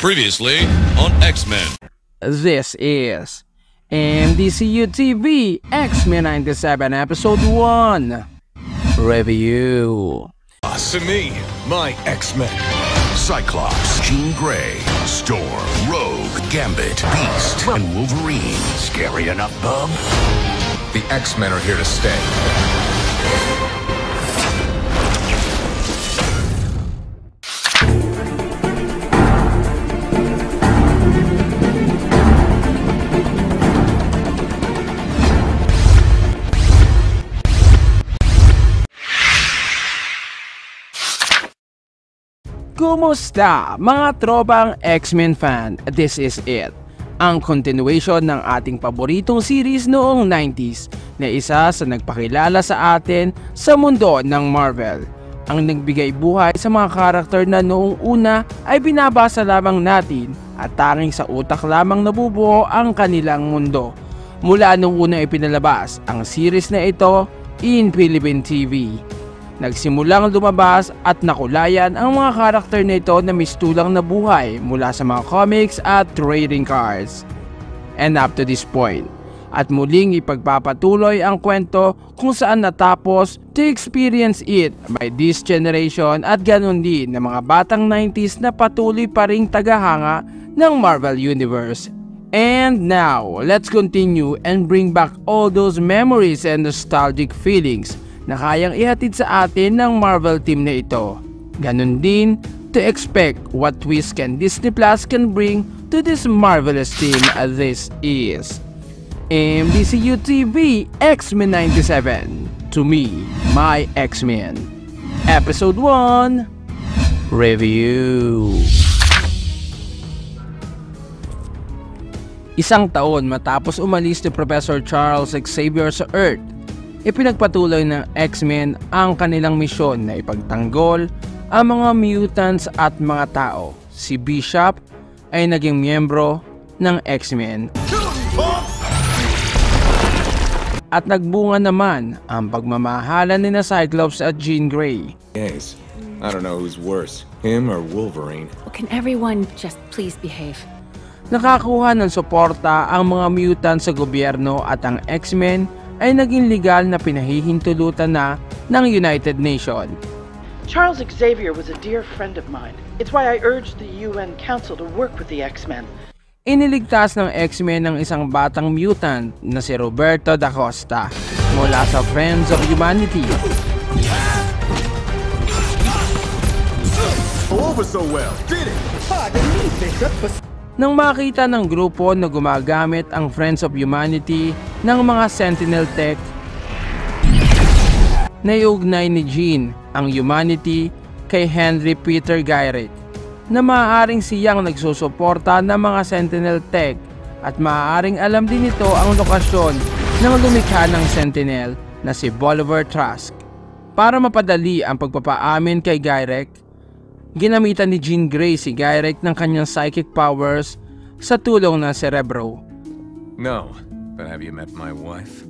Previously on X-Men. This is MDCU TV X-Men 97 Episode 1 Review. To me, my X-Men. Cyclops, Jean Grey, Storm, Rogue, Gambit, Beast, and Wolverine. Scary enough, bub? The X-Men are here to stay. Kumusta mga tropang X-Men fan? This is it. Ang continuation ng ating paboritong series noong 90s na isa sa nagpakilala sa atin sa mundo ng Marvel. Ang nagbigay buhay sa mga karakter na noong una ay binabasa lamang natin at tanging sa utak lamang nabubuo ang kanilang mundo. Mula nung una ipinalabas ang series na ito in Philippine TV. Nagsimulang lumabas at nakulayan ang mga karakter na ito na mistulang na buhay mula sa mga comics at trading cards. And up to this point, at muling ipagpapatuloy ang kwento kung saan natapos to experience it by this generation at ganun din ng mga batang 90s na patuloy pa ring tagahanga ng Marvel Universe. And now, let's continue and bring back all those memories and nostalgic feelings na kayang ihatid sa atin ng Marvel team na ito. Ganun din to expect what twist can Disney Plus can bring to this marvelous team as this is MDCU TV X-Men 97. To me, my X-Men. Episode 1 Review. Isang taon matapos umalis ni Professor Charles Xavier sa Earth, ipinagpatuloy ng X-Men ang kanilang misyon na ipagtanggol ang mga mutants at mga tao. Si Bishop ay naging miyembro ng X-Men. At nagbunga naman ang pagmamahalan ni Cyclops at Jean Grey. Yes. I don't know who's worse, him or Wolverine. Can everyone just please behave? Nakakuha ng suporta ang mga mutants sa gobyerno at ang X-Men ay naging legal na pinahihintulutan na ng United Nations. Charles Xavier was a dear friend of mine. It's why I urged the UN Council to work with the X-Men. Iniligtas ng X-Men ng isang batang mutant na si Roberto da Costa mula sa Friends of Humanity. Over so well. Did it? Nang makita ng grupo na gumagamit ang Friends of Humanity ng mga Sentinel Tech, naiugnay ni Jean ang Humanity kay Henry Peter Gyrich na maaaring siyang nagsusuporta ng mga Sentinel Tech at maaaring alam din ito ang lokasyon ng lumikha ng Sentinel na si Bolivar Trask. Para mapadali ang pagpapaamin kay Gyrich, ginamitan ni Jean Grey si Gyrich ng kanyang psychic powers sa tulong ng Cerebro. No, but have you met my wife?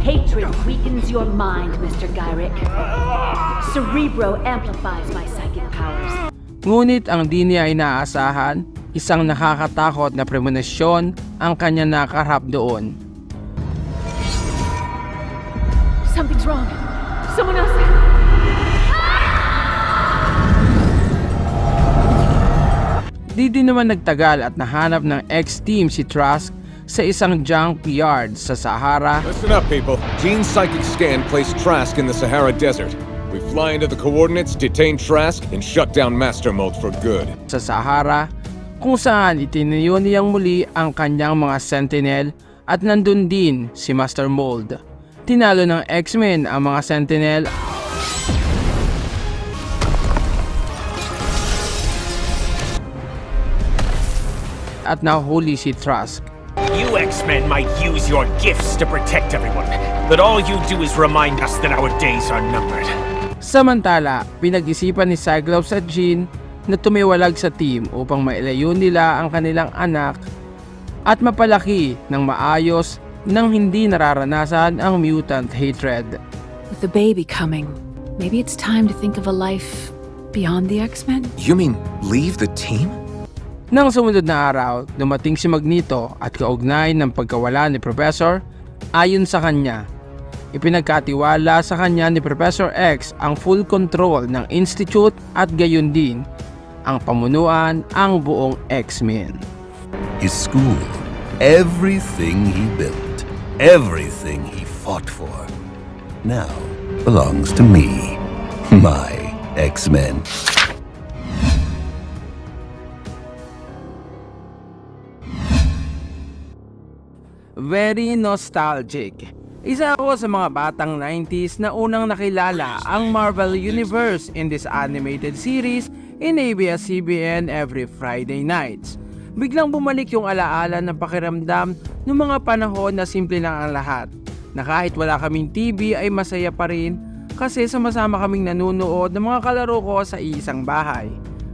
Hatred weakens your mind, Mr. Gyrich. Cerebro amplifies my psychic powers. Ngunit ang di niya inaasahan, isang nakakatakot na premonition ang kanya nakaharap doon. Something's wrong. Someone else. Di din naman nagtagal at nahanap ng X-Team si Trask sa isang junkyard sa Sahara. Listen up, people. Jean's psychic scan placed Trask in the Sahara Desert. We fly into the coordinates, detain Trask, and shut down Master Mold for good. Sa Sahara, kung saan itinayo niyang muli ang kanyang mga Sentinel at nandun din si Master Mold. Tinalo ng X-Men ang mga Sentinel at nahuli si Trask. You X-Men might use your gifts to protect everyone, but all you do is remind us that our days are numbered. Samantala, pinag-isipan ni Cyclops at Jean na tumiwalag sa team upang mailayo nila ang kanilang anak at mapalaki ng maayos nang hindi nararanasan ang mutant hatred. With the baby coming, maybe it's time to think of a life beyond the X-Men? You mean leave the team? Nang sumunod na araw, dumating si Magneto at kaugnay ng pagkawala ni Professor. Ayon sa kanya, ipinagkatiwala sa kanya ni Professor X ang full control ng Institute at gayon din ang pamunuan ang buong X-Men. His school, everything he built, everything he fought for, now belongs to me, my X-Men. Very nostalgic. Isa ako sa mga batang 90s na unang nakilala ang Marvel Universe in this animated series in ABS-CBN every Friday nights. Biglang bumalik yung alaala ng pakiramdam ng mga panahon na simple lang ang lahat. Na kahit wala kaming TV ay masaya pa rin kasi sama-sama kaming nanunood ng mga kalaro ko sa isang bahay.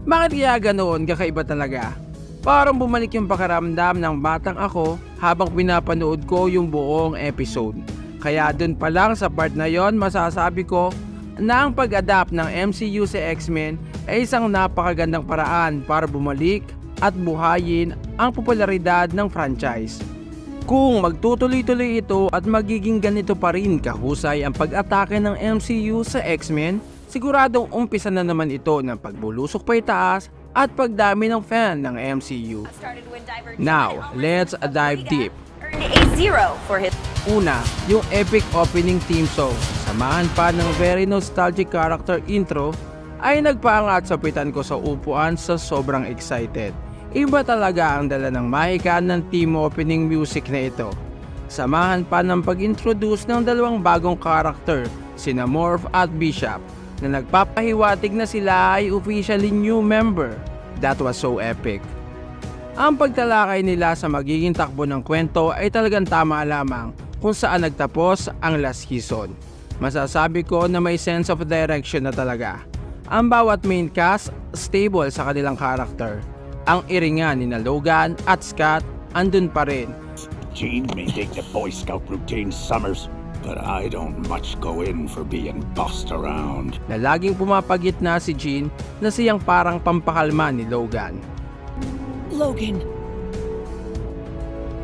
Bakit kaya ganoon kakaiba talaga? Parang bumalik yung pakiramdam ng batang ako habang pinapanood ko yung buong episode. Kaya dun pa lang sa part na yon masasabi ko na ang pag-adapt ng MCU sa X-Men ay isang napakagandang paraan para bumalik at buhayin ang popularidad ng franchise. Kung magtutuloy-tuloy ito at magiging ganito pa rin kahusay ang pag-atake ng MCU sa X-Men, siguradong umpisa na naman ito ng pagbulusok pa itaas at pagdami ng fan ng MCU. Now, let's dive deep. Una, yung epic opening theme song, samahan pa ng very nostalgic character intro, ay nagpaangat sa pitan ko sa upuan sa sobrang excited. Iba talaga ang dala ng mahika ng team opening music na ito. Samahan pa ng pag-introduce ng dalawang bagong character, sina Morph at Bishop, na nagpapahiwatig na sila ay officially new member. That was so epic. Ang pagtalakay nila sa magiging takbo ng kwento ay talagang tama lamang kung saan nagtapos ang last season. Masasabi ko na may sense of direction na talaga. Ang bawat main cast stable sa kanilang character. Ang iringan ni Logan at Scott andun pa rin. Jean may take the Boy Scout routine summers, but I don't much go in for being bossed around. Na laging pumapagitna si Jean na siyang parang pampakalma ni Logan. Logan,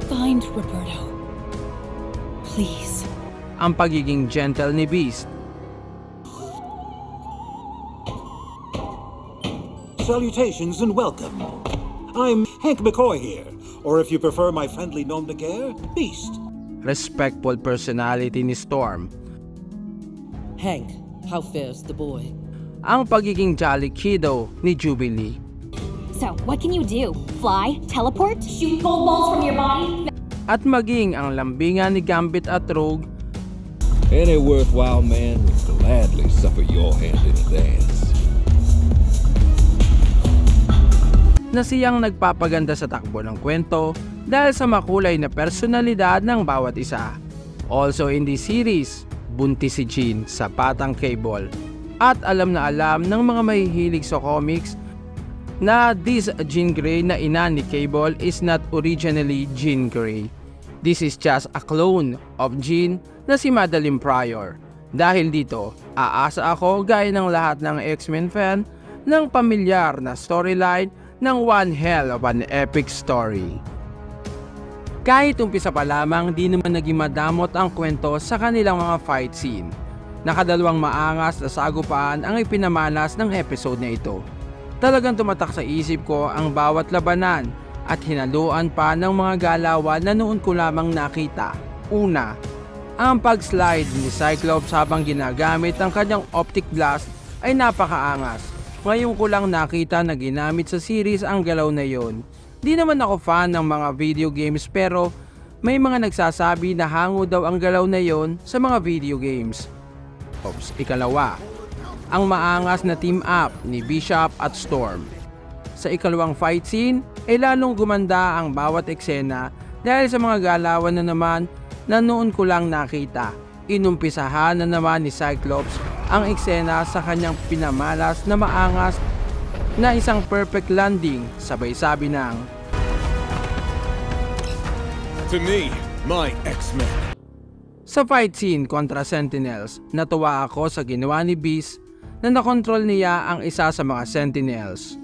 find Roberto. Please. Ang pagiging gentle ni Beast. Salutations and welcome. I'm Hank McCoy here, or if you prefer my friendly nom de guerre, Beast. Respectful personality ni Storm. Hank, how fares the boy? Ang pagiging jolly kiddo ni Jubilee. So, what can you do? Fly? Teleport? Shoot gold balls from your body? At maging ang lambingan ni Gambit at Rogue. Any worthwhile man would gladly suffer your hand in a dance. Na siyang nagpapaganda sa takbo ng kwento dahil sa makulay na personalidad ng bawat isa. Also in this series, buntis si Jean sa patang Cable. At alam na alam ng mga mahihilig sa comics na this Jean Grey na ina ni Cable is not originally Jean Grey. This is just a clone of Jean na si Madeline Pryor. Dahil dito, aasa ako gaya ng lahat ng X-Men fan ng pamilyar na storyline ng one hell of an epic story. Kahit umpisa pa lamang di naman naging madamot ang kwento sa kanilang mga fight scene. Nakadalawang maangas na sagupaan ang ipinamalas ng episode na ito. Talagang tumatak sa isip ko ang bawat labanan at hinaluan pa ng mga galawan na noon ko lamang nakita. Una, ang pag-slide ni Cyclops habang ginagamit ang kanyang optic blast ay napakaangas. Ngayon ko lang nakita na ginamit sa series ang galaw na yon. Di naman ako fan ng mga video games pero may mga nagsasabi na hango daw ang galaw na yon sa mga video games. Ikalawa, ang maangas na team up ni Bishop at Storm. Sa ikalawang fight scene ay lalong gumanda ang bawat eksena dahil sa mga galawan na naman na noon ko lang nakita. Inumpisahan na naman ni Cyclops ang eksena sa kanyang pinamalas na maangas na isang perfect landing, sabay sabi ng To me, my X-Men. Sa fight scene kontra Sentinels, natuwa ako sa ginawa ni Beast na nakontrol niya ang isa sa mga Sentinels.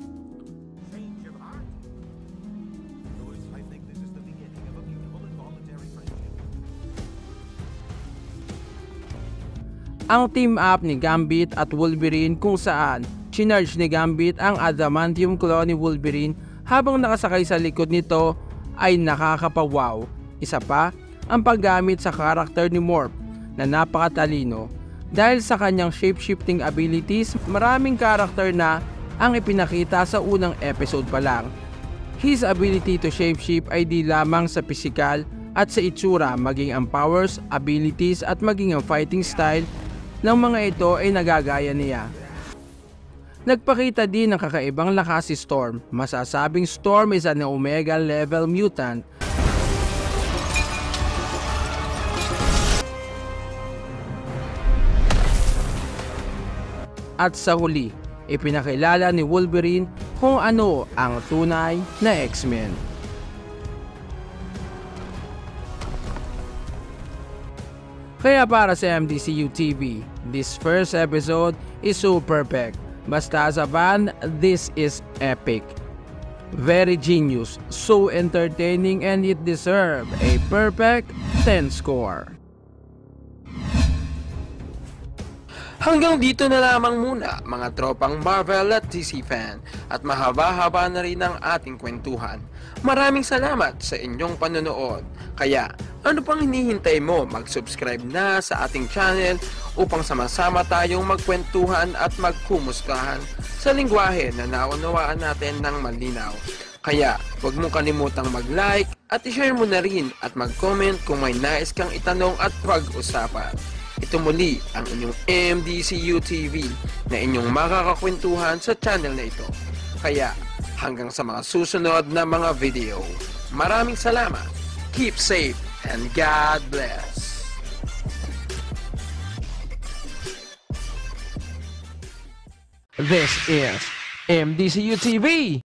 ang team up ni Gambit at Wolverine kung saan chinarge ni Gambit ang adamantium claw ni Wolverine habang nakasakay sa likod nito ay nakakapawaw. Isa pa, ang paggamit sa karakter ni Morph na napakatalino. Dahil sa kanyang shape-shifting abilities, maraming karakter na ang ipinakita sa unang episode pa lang. His ability to shapeshift ay di lamang sa pisikal at sa itsura, maging ang powers, abilities at maging ang fighting style ng mga ito ay nagagaya niya. Nagpakita din ng kakaibang lakas si Storm. Masasabing Storm is an Omega level mutant. At sa huli, ipinakilala ni Wolverine kung ano ang tunay na X-Men. Kaya para sa MDCU TV, this first episode is so perfect. Basta as a fan, this is epic. Very genius, so entertaining, and it deserves a perfect 10 score. Hanggang dito na lamang muna mga tropang Marvel at DC fan, at mahaba-haba na rin ang ating kwentuhan. Maraming salamat sa inyong panonood. Kaya ano pang hinihintay mo? Mag-subscribe na sa ating channel upang sama-sama tayong magkwentuhan at magkumustahan sa lingwahe na naunawaan natin ng malinaw. Kaya huwag mo kalimutang mag-like at i-share mo na rin at mag-comment kung may nais kang itanong at pag-usapan. Ito muli ang inyong MDCU TV na inyong makakakwentuhan sa channel na ito. Kaya hanggang sa mga susunod na mga video. Maraming salamat, keep safe, and God bless. This is MDCU TV.